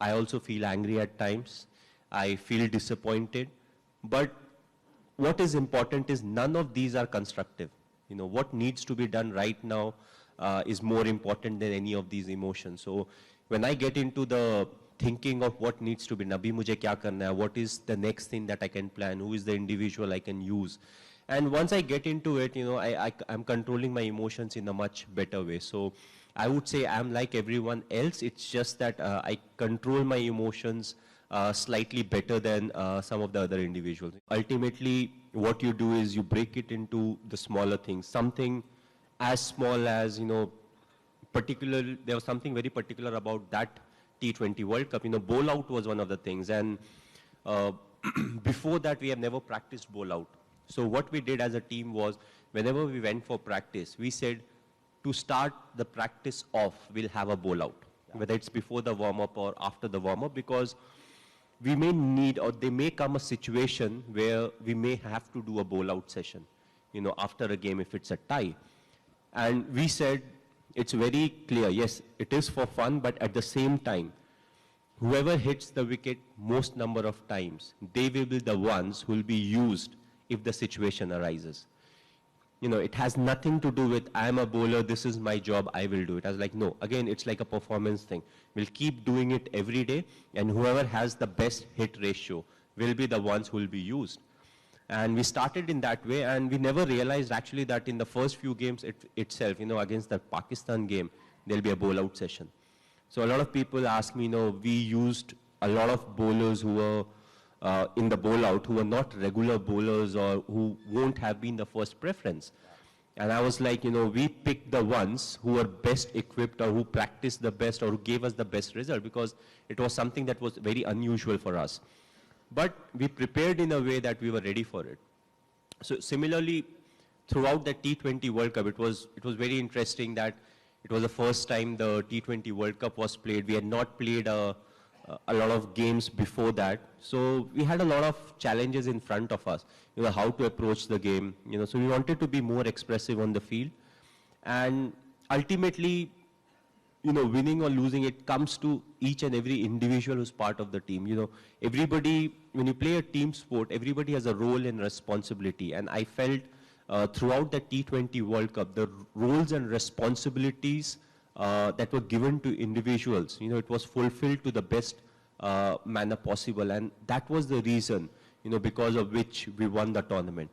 I also feel angry at times. I feel disappointed. But what is important is none of these are constructive. You know, what needs to be done right now is more important than any of these emotions. So when I get into the thinking of what needs to be, Nabi mujhe kya karna hai, what is the next thing that I can plan, who is the individual I can use. And once I get into it, you know, I'm controlling my emotions in a much better way. So I would say I'm like everyone else. It's just that I control my emotions slightly better than some of the other individuals. Ultimately, what you do is you break it into the smaller things. Something as small as, you know, there was something very particular about that T20 World Cup. You know, bowl out was one of the things. And before that, we have never practiced bowl out. So what we did as a team was, whenever we went for practice, we said, to start the practice off, we'll have a bowl out, whether it's before the warm-up or after the warm-up, because we may need, or there may come a situation where we may have to do a bowl out session, you know, after a game if it's a tie. And we said, it's very clear, yes, it is for fun, but at the same time, whoever hits the wicket most number of times, they will be the ones who will be used if the situation arises. You know, it has nothing to do with, I am a bowler, this is my job, I will do it. I was like, no, again, it's like a performance thing. We'll keep doing it every day, and whoever has the best hit ratio will be the ones who will be used. And we started in that way, and we never realized actually that in the first few games itself, you know, against the Pakistan game, there'll be a bowl out session. So a lot of people ask me, you know, we used a lot of bowlers who were in the bowl out, who are not regular bowlers or who won't have been the first preference. And I was like, you know, we picked the ones who were best equipped or who practiced the best or who gave us the best result, because it was something that was very unusual for us. But we prepared in a way that we were ready for it. So similarly, throughout the T20 World Cup, it was very interesting that it was the first time the T20 World Cup was played. We had not played a lot of games before that. So we had a lot of challenges in front of us, you know, how to approach the game, you know, so we wanted to be more expressive on the field. And ultimately, you know, winning or losing, it comes to each and every individual who's part of the team. You know, everybody, when you play a team sport, everybody has a role and responsibility. And I felt throughout the T20 World Cup, the roles and responsibilities that were given to individuals, you know, it was fulfilled to the best manner possible. And that was the reason, you know, because of which we won the tournament.